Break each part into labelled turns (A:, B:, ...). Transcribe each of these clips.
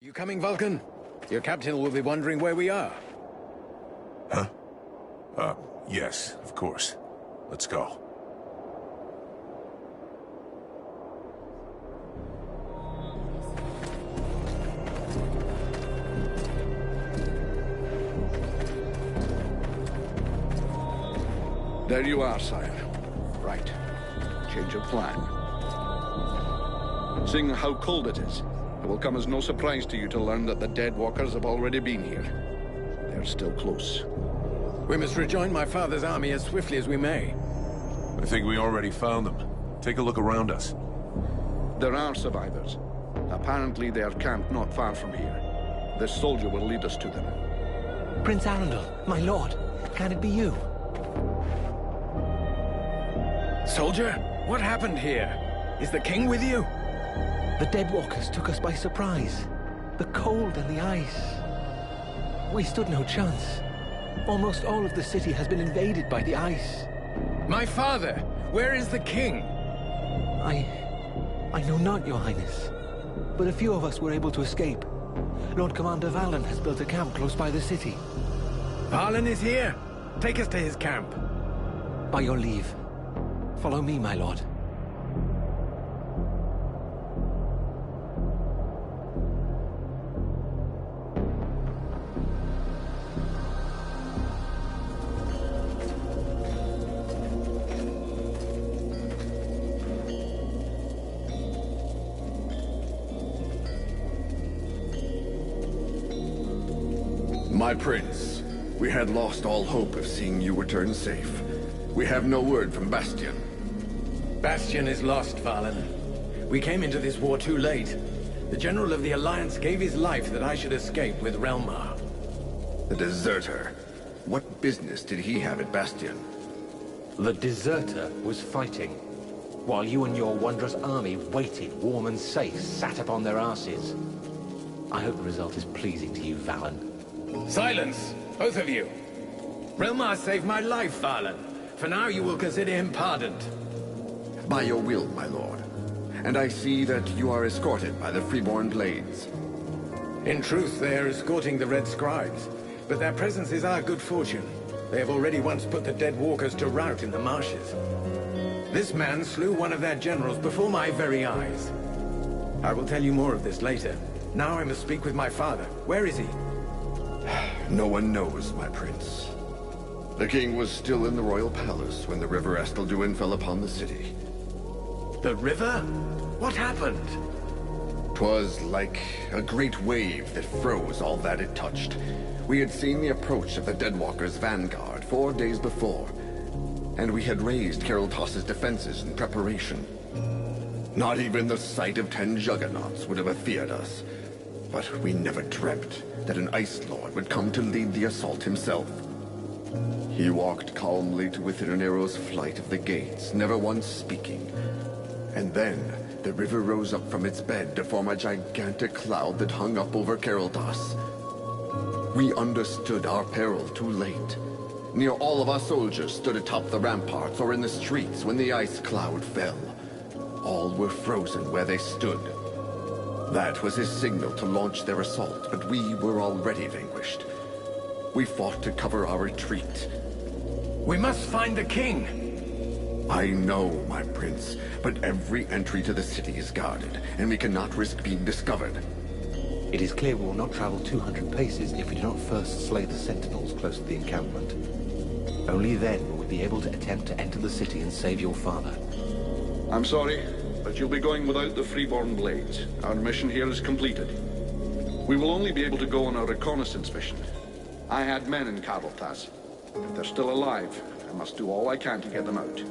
A: You coming, Vulcan? Your captain will be wondering where we are.
B: Huh? Yes, of course. Let's go.
C: There you are, sire. Right. Change of plan. Seeing how cold it is, it will come as no surprise to you to learn that the dead walkers have already been here. They're still close.
A: We must rejoin my father's army as swiftly as we may.
B: I think we already found them. Take a look around us.
C: There are survivors. Apparently they are camped not far from here. This soldier will lead us to them.
D: Prince Arundel, my lord, can it be you?
A: Soldier, what happened here? Is the king with you?
D: The Deadwalkers took us by surprise. The cold and the ice. We stood no chance. Almost all of the city has been invaded by the ice.
A: My father! Where is the king?
D: I know not, your highness. But a few of us were able to escape. Lord Commander Valen has built a camp close by the city.
A: Valen is here! Take us to his camp.
D: By your leave. Follow me, my lord.
E: My prince, we had lost all hope of seeing you return safe. We have no word from Bastion.
A: Bastion is lost, Valen. We came into this war too late. The General of the Alliance gave his life that I should escape with Relmar.
E: The deserter. What business did he have at Bastion?
F: The deserter was fighting, while you and your wondrous army waited, warm and safe, sat upon their asses. I hope the result is pleasing to you, Valen.
A: Silence, both of you. Relmar saved my life, Valen. For now, you will consider him pardoned.
E: By your will, my lord. And I see that you are escorted by the Freeborn Blades.
A: In truth, they are escorting the Red Scribes, but their presence is our good fortune. They have already once put the dead walkers to rout in the marshes. This man slew one of their generals before my very eyes. I will tell you more of this later. Now I must speak with my father. Where is he?
E: No one knows, my prince. The king was still in the royal palace when the river Estelduin fell upon the city.
A: The river? What happened?
E: 'Twas like a great wave that froze all that it touched. We had seen the approach of the Deadwalkers' vanguard 4 days before, and we had raised Kariltas's defenses in preparation. Not even the sight of 10 juggernauts would have afeared us, but we never dreamt that an Ice Lord would come to lead the assault himself. He walked calmly to within an arrow's flight of the gates, never once speaking. And then, the river rose up from its bed to form a gigantic cloud that hung up over Kariltas. We understood our peril too late. Near all of our soldiers stood atop the ramparts or in the streets when the ice cloud fell. All were frozen where they stood. That was his signal to launch their assault, but we were already vanquished. We fought to cover our retreat.
A: We must find the king!
E: I know, my prince, but every entry to the city is guarded, and we cannot risk being discovered.
F: It is clear we will not travel 200 paces if we do not first slay the sentinels close to the encampment. Only then will we be able to attempt to enter the city and save your father.
C: I'm sorry, but you'll be going without the Freeborn Blades. Our mission here is completed. We will only be able to go on a reconnaissance mission. I had men in Kariltas. If they're still alive, I must do all I can to get them out.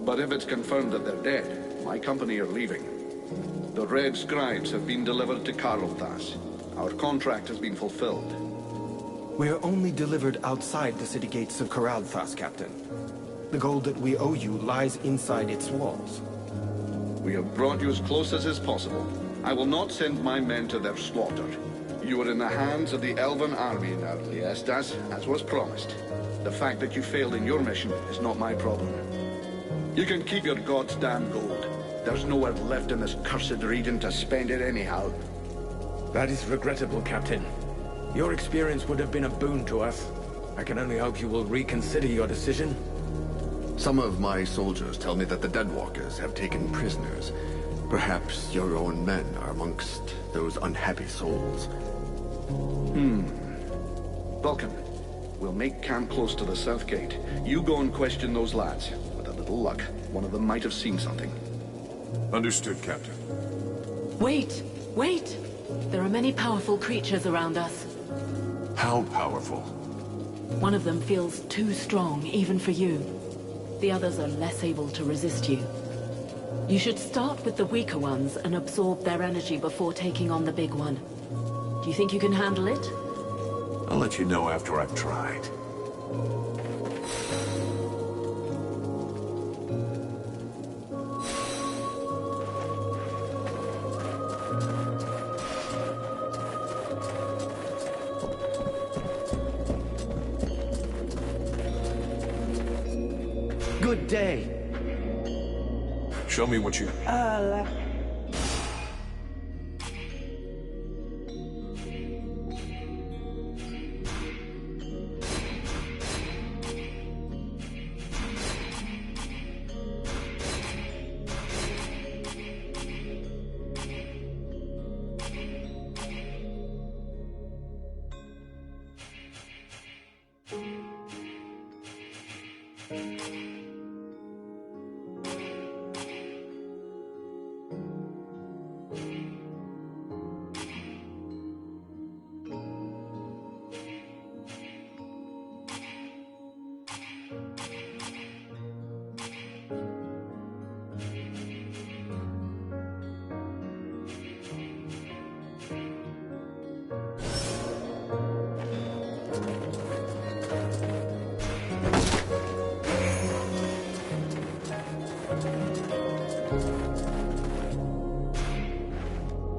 C: But if it's confirmed that they're dead, my company are leaving. The Red Scribes have been delivered to Kariltas. Our contract has been fulfilled.
G: We are only delivered outside the city gates of Kariltas, Captain. The gold that we owe you lies inside its walls.
C: We have brought you as close as is possible. I will not send my men to their slaughter. You are in the hands of the Elven army now, Liestas, as was promised. The fact that you failed in your mission is not my problem. You can keep your goddamn gold. There's nowhere left in this cursed region to spend it anyhow.
A: That is regrettable, Captain. Your experience would have been a boon to us. I can only hope you will reconsider your decision.
E: Some of my soldiers tell me that the Deadwalkers have taken prisoners. Perhaps your own men are amongst those unhappy souls.
C: Vulcan, we'll make camp close to the south gate. You go and question those lads. With a little luck, one of them might have seen something.
B: Understood, Captain.
H: Wait! Wait! There are many powerful creatures around us.
B: How powerful?
H: One of them feels too strong, even for you. The others are less able to resist you. You should start with the weaker ones and absorb their energy before taking on the big one. Do you think you can handle it?
B: I'll let you know after I've tried.
D: Good day.
B: Show me what you...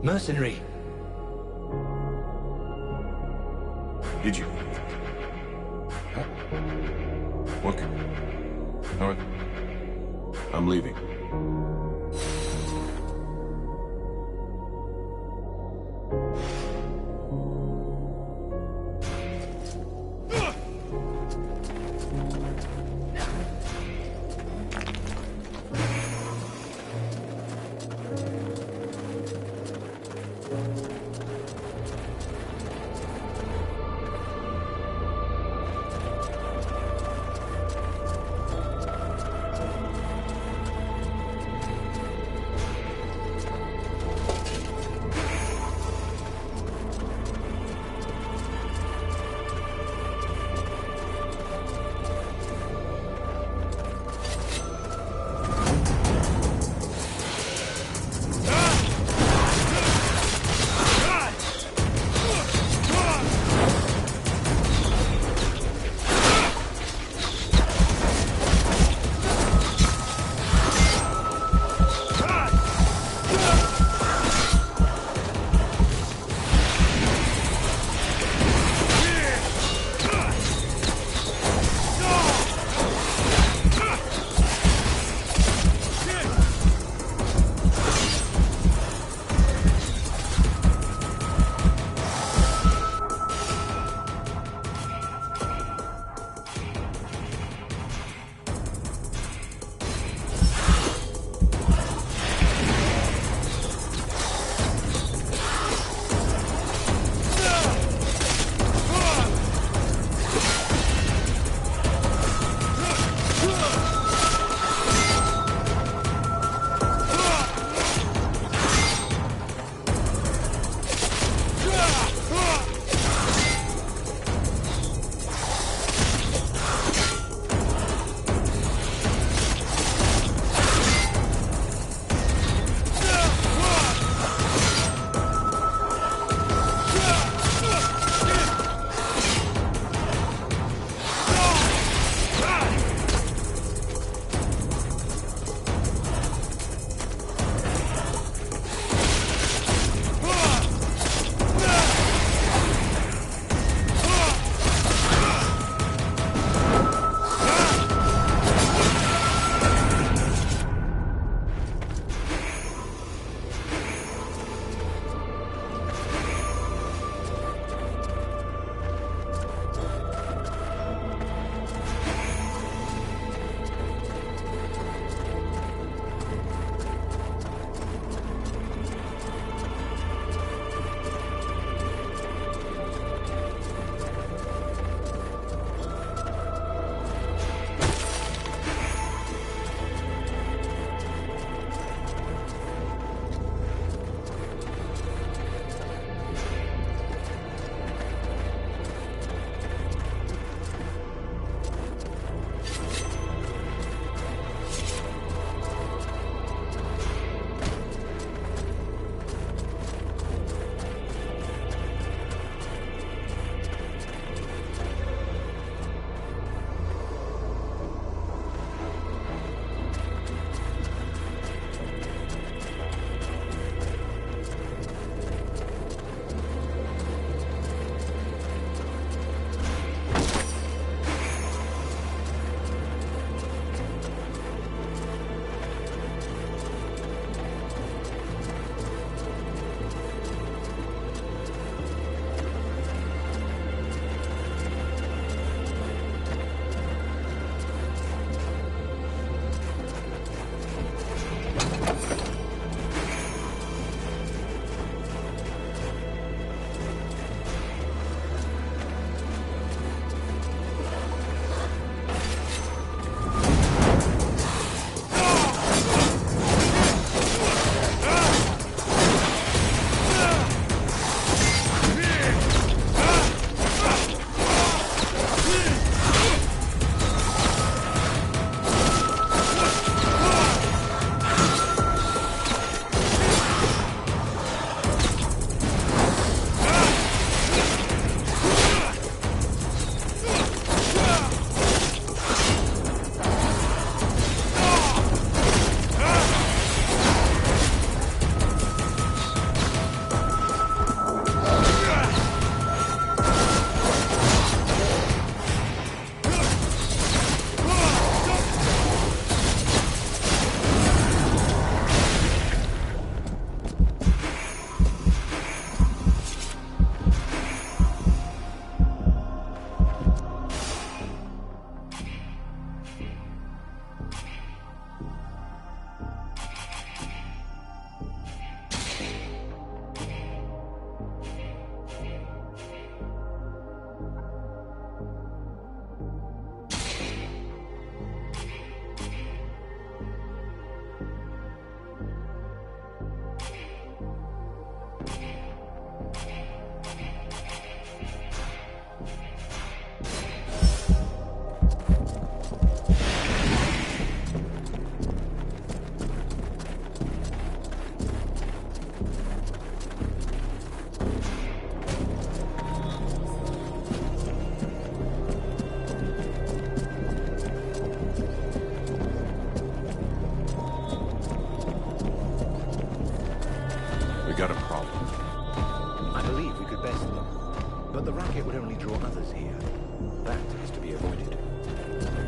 D: Mercenary.
B: Did you? What? All right. I'm leaving.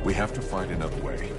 B: We have to find another way.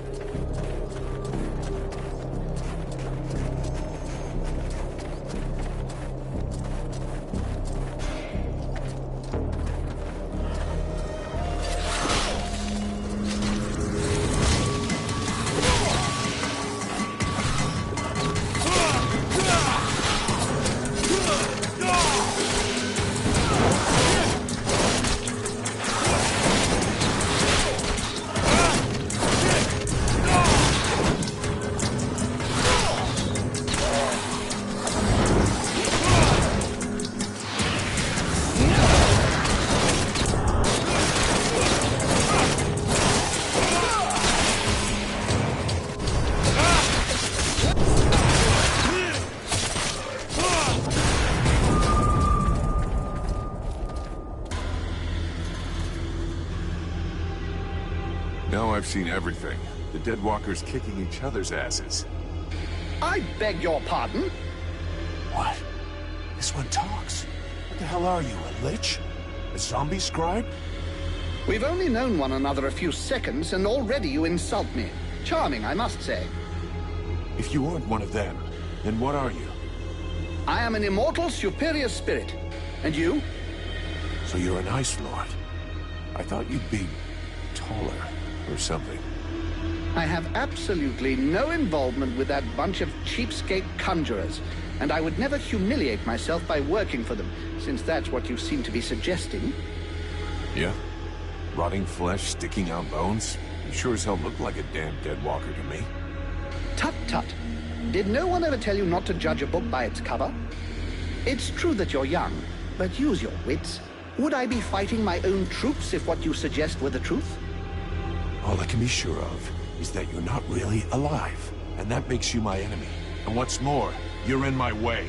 B: Now I've seen everything. The Deadwalkers kicking each other's asses.
I: I beg your pardon?
J: What? This one talks. What the hell are you, a lich? A zombie scribe?
I: We've only known one another a few seconds, and already you insult me. Charming, I must say.
J: If you aren't one of them, then what are you?
I: I am an immortal superior spirit. And you?
J: So you're an Ice Lord. I thought you'd be taller or something.
I: I have absolutely no involvement with that bunch of cheapskate conjurers, and I would never humiliate myself by working for them, since that's what you seem to be suggesting.
B: Yeah? Rotting flesh, sticking out bones? You sure as hell look like a damn Deadwalker to me.
I: Tut tut. Did no one ever tell you not to judge a book by its cover? It's true that you're young, but use your wits. Would I be fighting my own troops if what you suggest were the truth?
J: All I can be sure of is that you're not really alive, and that makes you my enemy.
B: And what's more, you're in my way.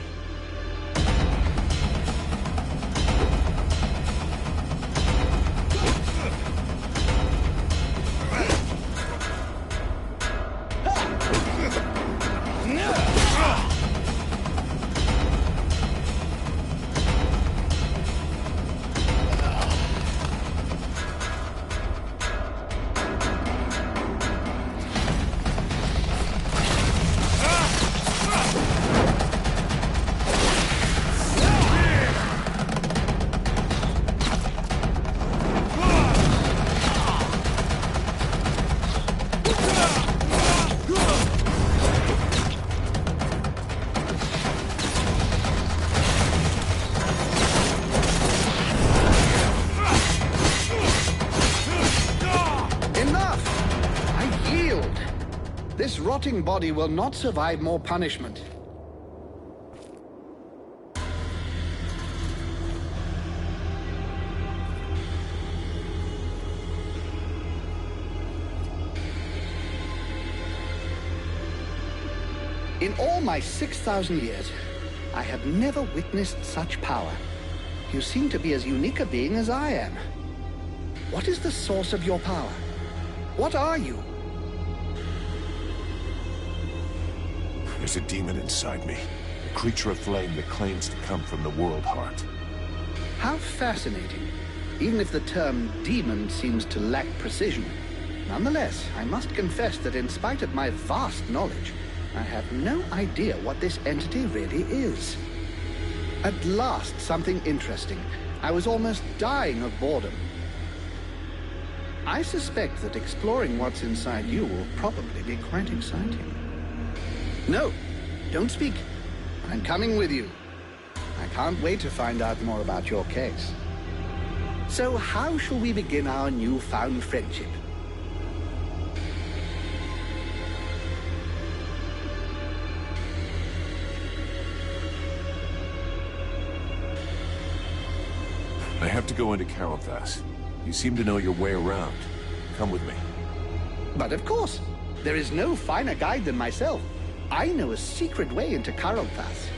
I: This rotting body will not survive more punishment. In all my 6,000 years, I have never witnessed such power. You seem to be as unique a being as I am. What is the source of your power? What are you?
J: There's a demon inside me. A creature of flame that claims to come from the World Heart.
I: How fascinating. Even if the term demon seems to lack precision. Nonetheless, I must confess that in spite of my vast knowledge, I have no idea what this entity really is. At last, something interesting. I was almost dying of boredom. I suspect that exploring what's inside you will probably be quite exciting. No, don't speak. I'm coming with you. I can't wait to find out more about your case. So how shall we begin our newfound friendship?
B: I have to go into Carolthas. You seem to know your way around. Come with me.
I: But of course, there is no finer guide than myself. I know a secret way into Carolthas.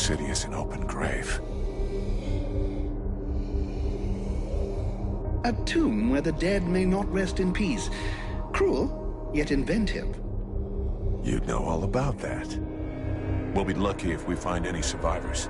J: city is an open grave.
I: A tomb where the dead may not rest in peace. Cruel, yet inventive.
J: You'd know all about that. We'll be lucky if we find any survivors.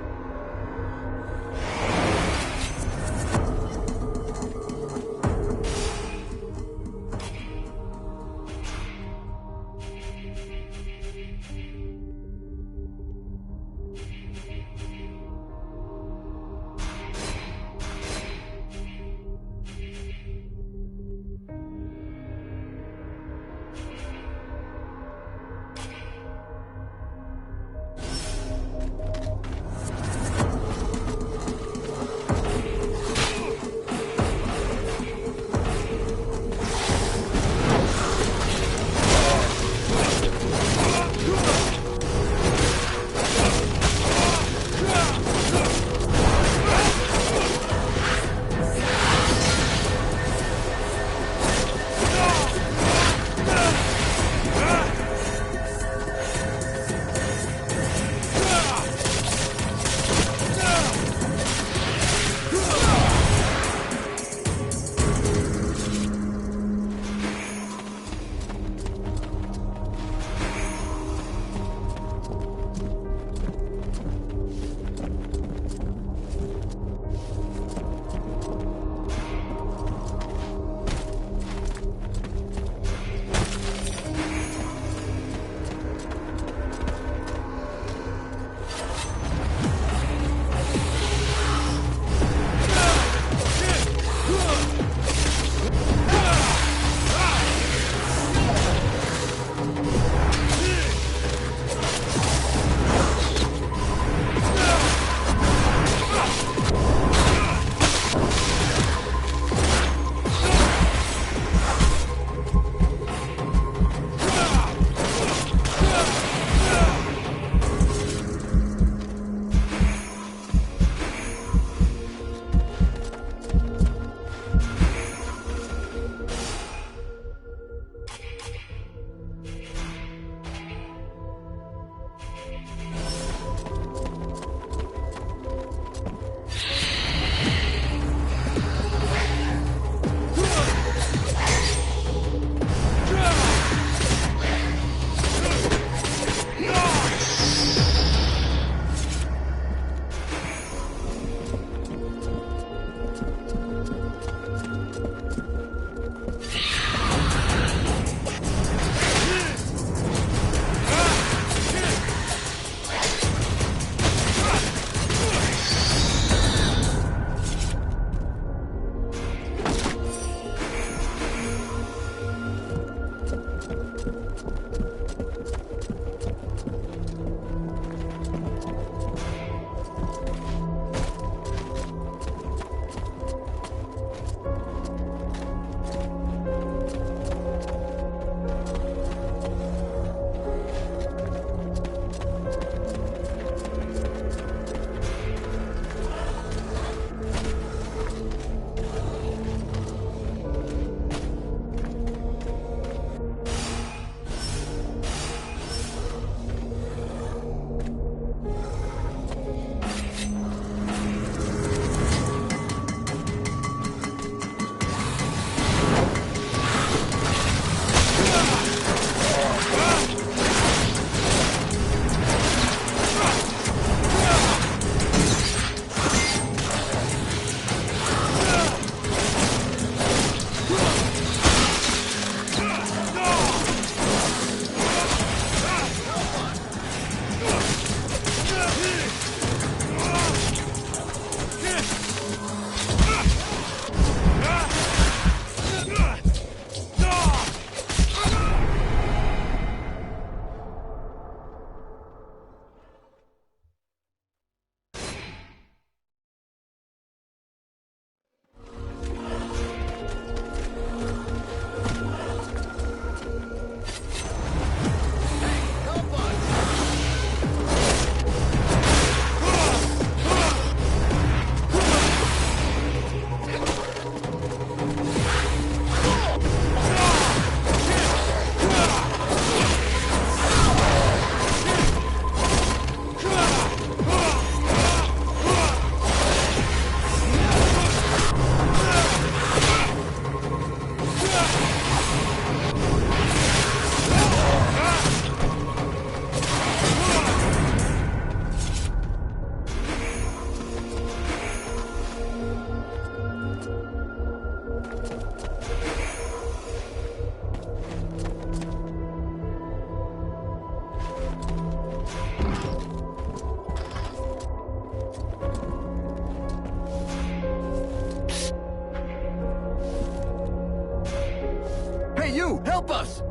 E: Help us!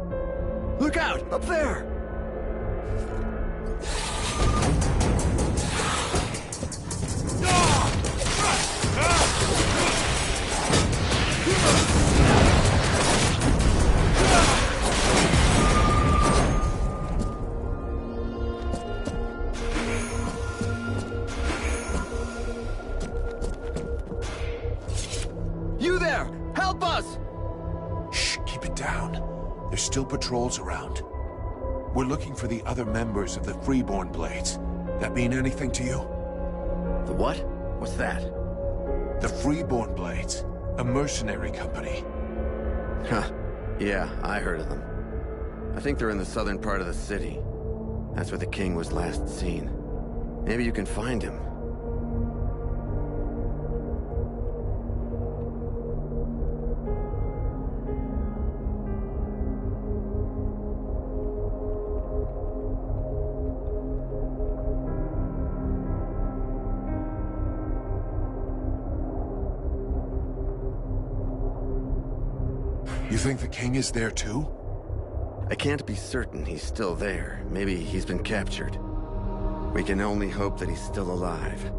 E: Look out! Up there! You there! Help us!
J: Shh, keep it down. There's still patrols around. We're looking for the other members of the Freeborn Blades. That mean anything to you?
E: The what? What's that?
J: The Freeborn Blades. A mercenary company.
E: Huh. Yeah, I heard of them. I think they're in the southern part of the city. That's where the king was last seen. Maybe you can find him.
J: You think the king is there too?
E: I can't be certain he's still there. Maybe he's been captured. We can only hope that he's still alive.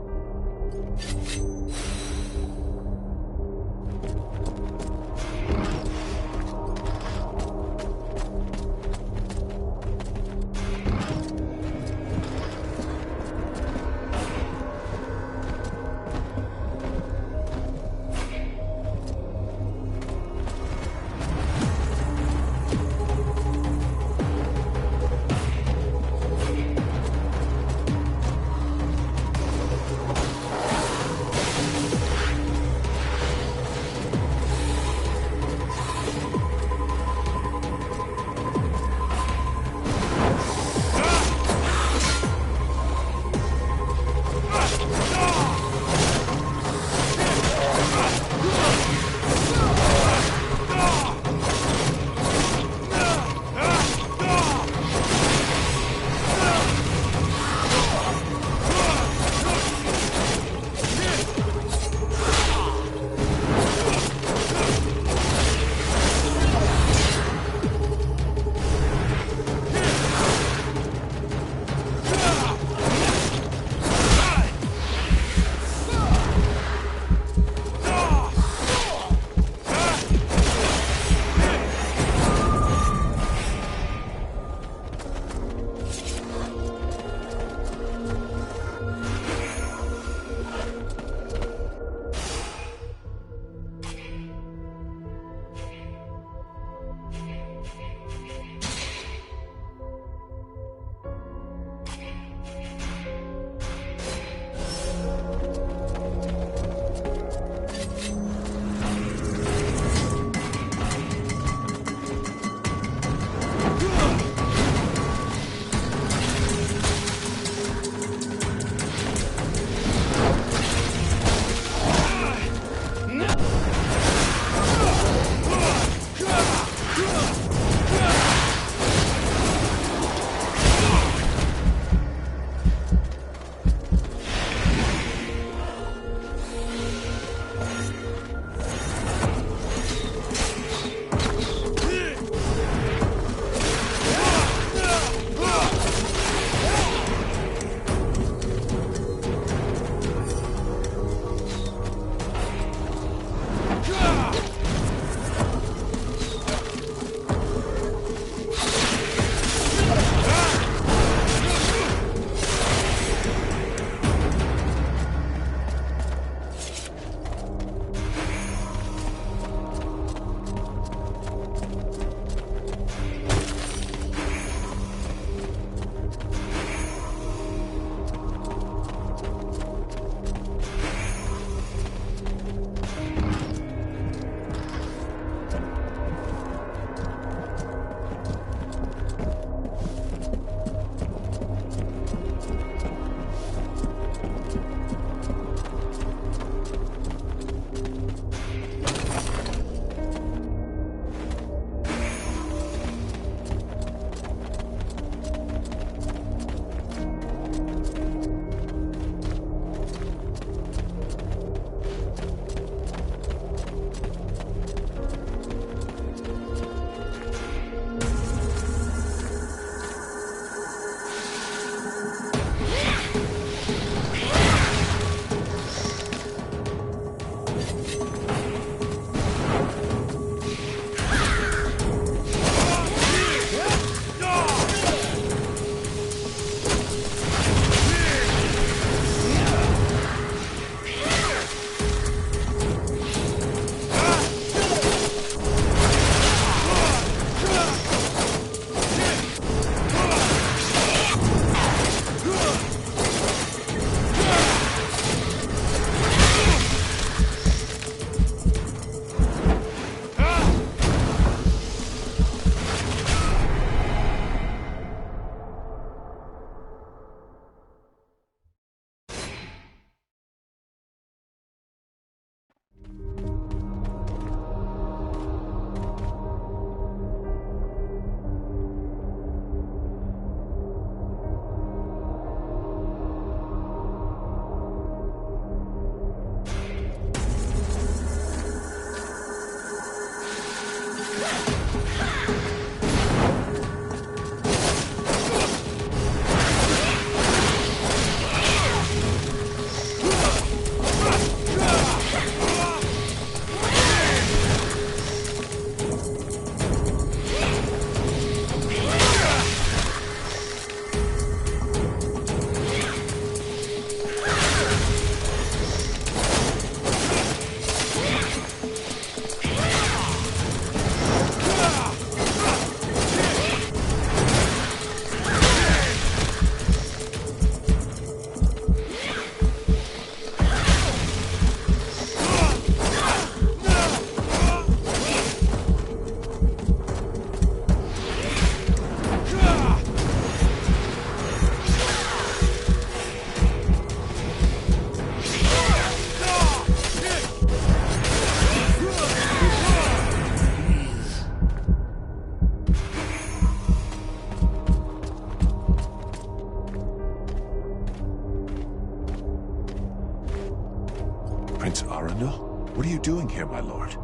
J: What are you doing here, my lord?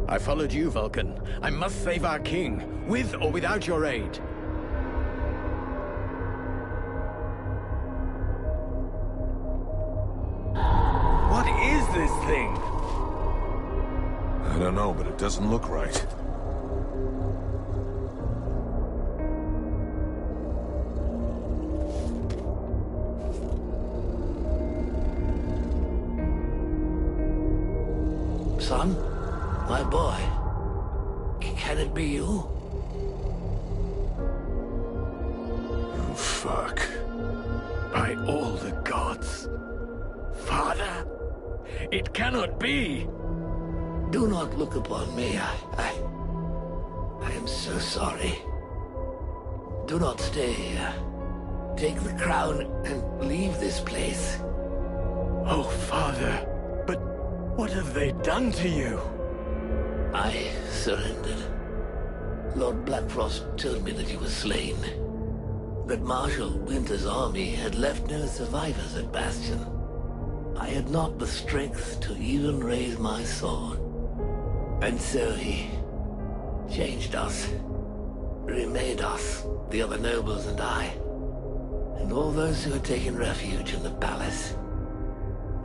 A: I followed you, Vulcan. I must save our king, with or without your aid. What is this thing?
J: I don't know, but it doesn't look right.
K: Son? My boy? Can it be you?
J: Oh, fuck.
A: By all the gods. Father? It cannot be!
K: Do not look upon me. I am so sorry. Do not stay here. Take the crown and leave this place.
A: Oh, Father. But what have they done to you?
K: I surrendered. Lord Blackfrost told me that he was slain. That Marshal Winter's army had left no survivors at Bastion. I had not the strength to even raise my sword. And so he changed us, remade us, the other nobles and I, and all those who had taken refuge in the palace.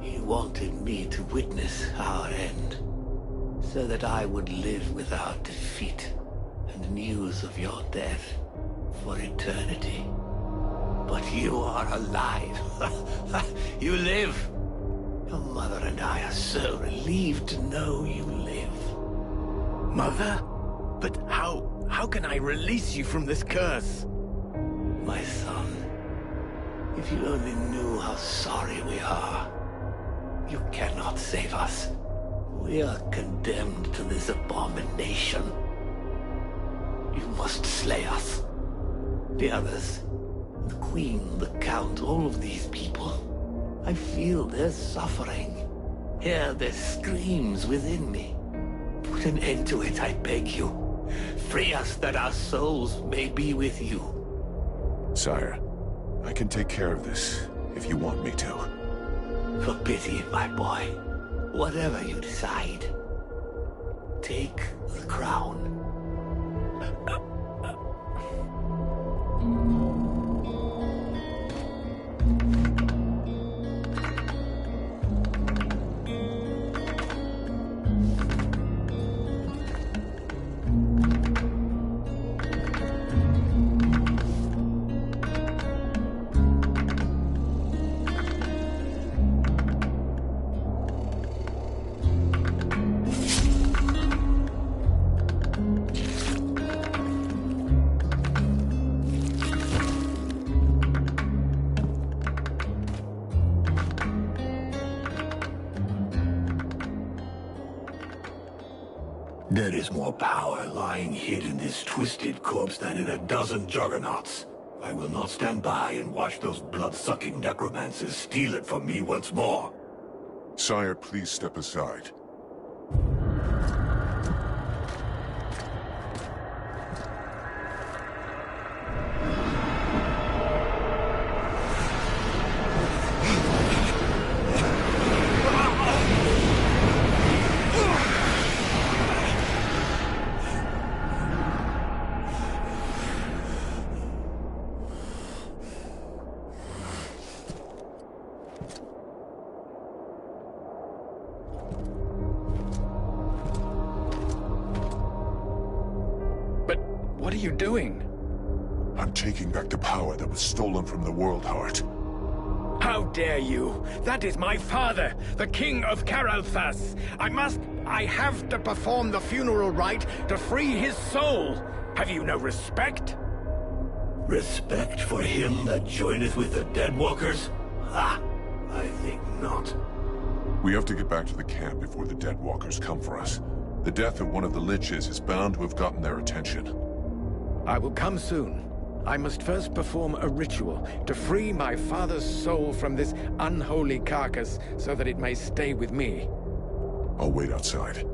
K: He wanted me to witness our end, so that I would live without defeat and news of your death for eternity. But you are alive. You live. Your mother and I are so relieved to know you live.
A: Mother? But how can I release you from this curse?
K: My son, if you only knew how sorry we are. You cannot save us. We are condemned to this abomination. You must slay us. The others, the Queen, the Count, all of these people. I feel their suffering. Hear their screams within me. Put an end to it, I beg you. Free us that our souls may be with you.
J: Sire, I can take care of this, if you want me to.
K: For pity, my boy. Whatever you decide. Take the crown.
L: There is more power lying hid in this twisted corpse than in a dozen juggernauts. I will not stand by and watch those blood-sucking necromancers steal it from me once more.
J: Sire, please step aside.
A: What are you doing?
J: I'm taking back the power that was stolen from the World Heart.
A: How dare you? That is my father, the King of Caralthas. I have to perform the funeral rite to free his soul. Have you no respect?
L: Respect for him that joineth with the Deadwalkers? Ha! I think not.
J: We have to get back to the camp before the Deadwalkers come for us. The death of one of the Liches is bound to have gotten their attention.
A: I will come soon. I must first perform a ritual to free my father's soul from this unholy carcass so that it may stay with me.
J: I'll wait outside.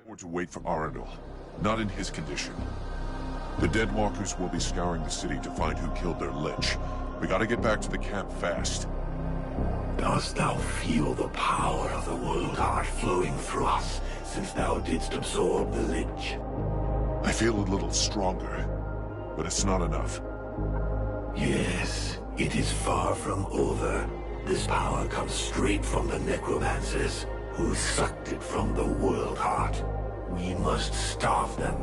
B: Or to wait for Arundel. Not in his condition. The Deadwalkers will be scouring the city to find who killed their Lich. We gotta get back to the camp fast.
L: Dost thou feel the power of the world heart flowing through us, since thou didst absorb the Lich?
B: I feel a little stronger, but it's not enough.
L: Yes, it is far from over. This power comes straight from the necromancers, who sucked it from the world heart. We must starve them.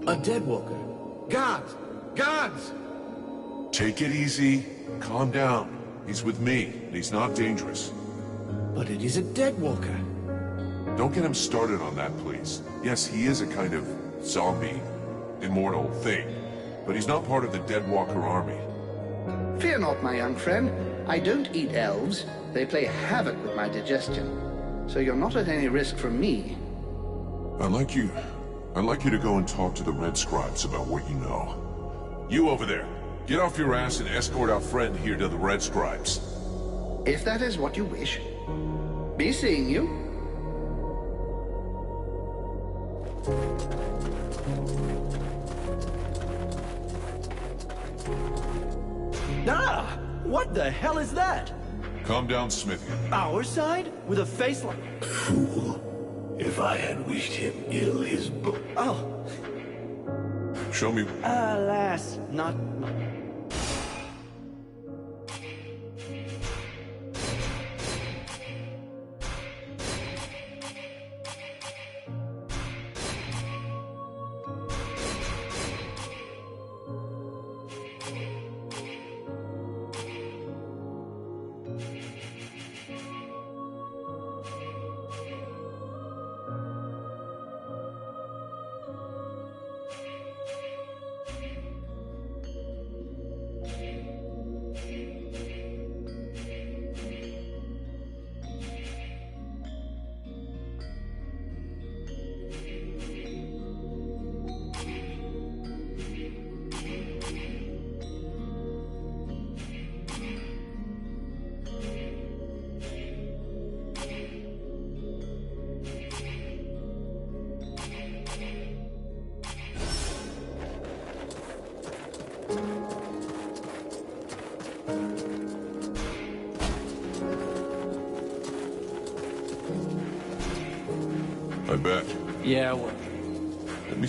M: A Deadwalker. Guards! Guards!
B: Take it easy. Calm down. He's with me, and he's not dangerous.
M: But it is a Deadwalker.
B: Don't get him started on that, please. Yes, he is a kind of zombie, immortal thing, but he's not part of the Deadwalker army.
I: Fear not, my young friend. I don't eat elves. They play havoc with my digestion. So you're not at any risk from me.
B: I'd like you to go and talk to the Red Scribes about what you know. You over there, get off your ass and escort our friend here to the Red Scribes.
I: If that is what you wish. Be seeing you.
M: Ah! What the hell is that?
B: Calm down, Smithy.
M: Our side? With a face like...
L: Fool. If I had wished him ill, his book...
M: Oh.
B: Show me...
M: Alas, not...
B: I bet.
M: Yeah, well...
B: Let me...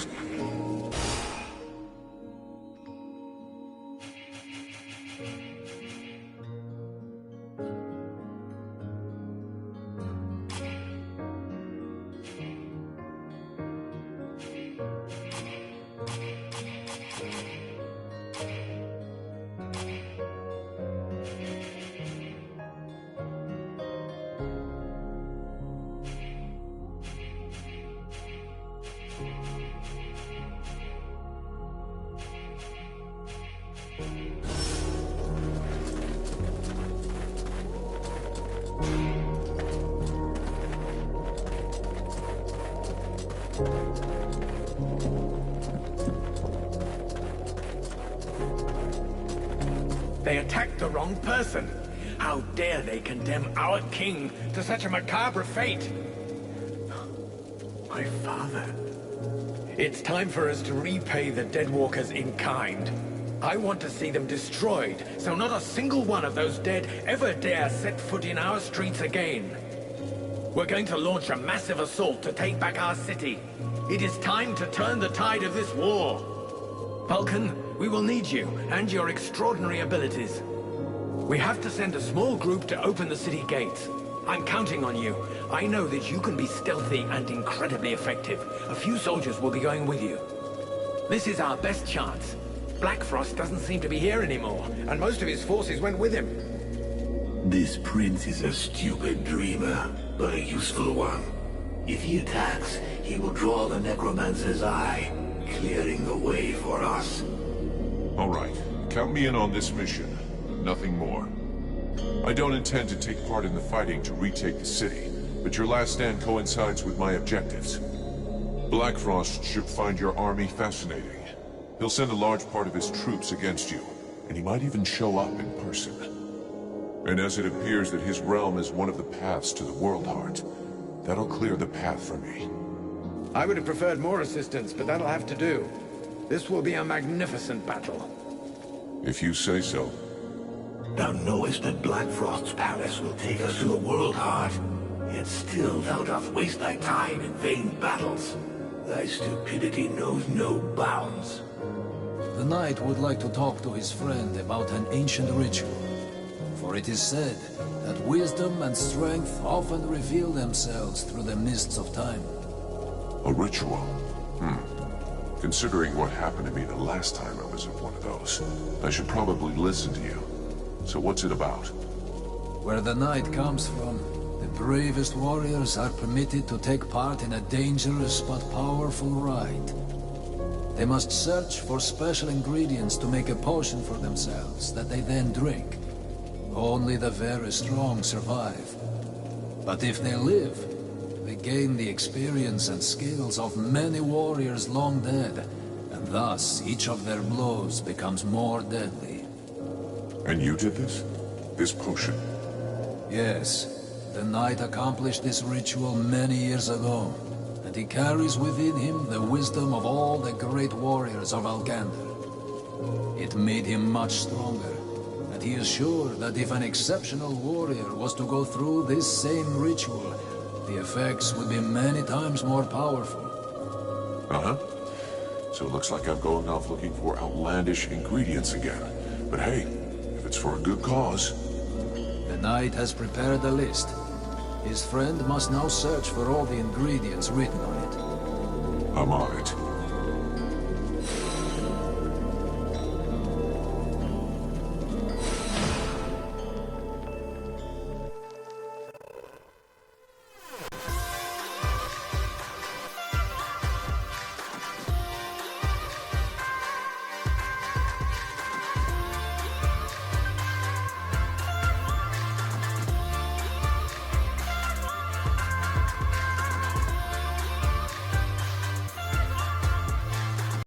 A: They attacked the wrong person. How dare they condemn our king to such a macabre fate? My father. It's time for us to repay the Deadwalkers in kind. I want to see them destroyed, so not a single one of those dead ever dare set foot in our streets again. We're going to launch a massive assault to take back our city. It is time to turn the tide of this war. Vulcan, We will need you, and your extraordinary abilities. We have to send a small group to open the city gates. I'm counting on you. I know that you can be stealthy and incredibly effective. A few soldiers will be going with you. This is our best chance. Blackfrost doesn't seem to be here anymore, and most of his forces went with him.
L: This prince is a stupid dreamer, but a useful one. If he attacks, he will draw the necromancer's eye, clearing the way for us.
B: All right. Count me in on this mission. Nothing more. I don't intend to take part in the fighting to retake the city, but your last stand coincides with my objectives. Blackfrost should find your army fascinating. He'll send a large part of his troops against you, and he might even show up in person. And as it appears that his realm is one of the paths to the World Heart, that'll clear the path for me.
A: I would have preferred more assistance, but that'll have to do. This will be a magnificent battle.
B: If you say so.
L: Thou knowest that Blackfrost's palace will take us to the World Heart, yet still thou dost waste thy time in vain battles. Thy stupidity knows no bounds.
N: The knight would like to talk to his friend about an ancient ritual. For it is said that wisdom and strength often reveal themselves through the mists of time.
B: A ritual? Considering what happened to me the last time I was at one of those, I should probably listen to you. So what's it about?
N: Where the knight comes from, the bravest warriors are permitted to take part in a dangerous but powerful rite. They must search for special ingredients to make a potion for themselves that they then drink. Only the very strong survive. But if they live, they gain the experience and skills of many warriors long dead, and thus each of their blows becomes more deadly.
B: And you did this? This potion?
N: Yes. The knight accomplished this ritual many years ago, and he carries within him the wisdom of all the great warriors of Algander. It made him much stronger, and he is sure that if an exceptional warrior was to go through this same ritual, the effects would be many times more powerful.
B: Uh-huh. So it looks like I'm going off looking for outlandish ingredients again. But hey, if it's for a good cause...
N: The knight has prepared a list. His friend must now search for all the ingredients written on it.
B: I'm on it.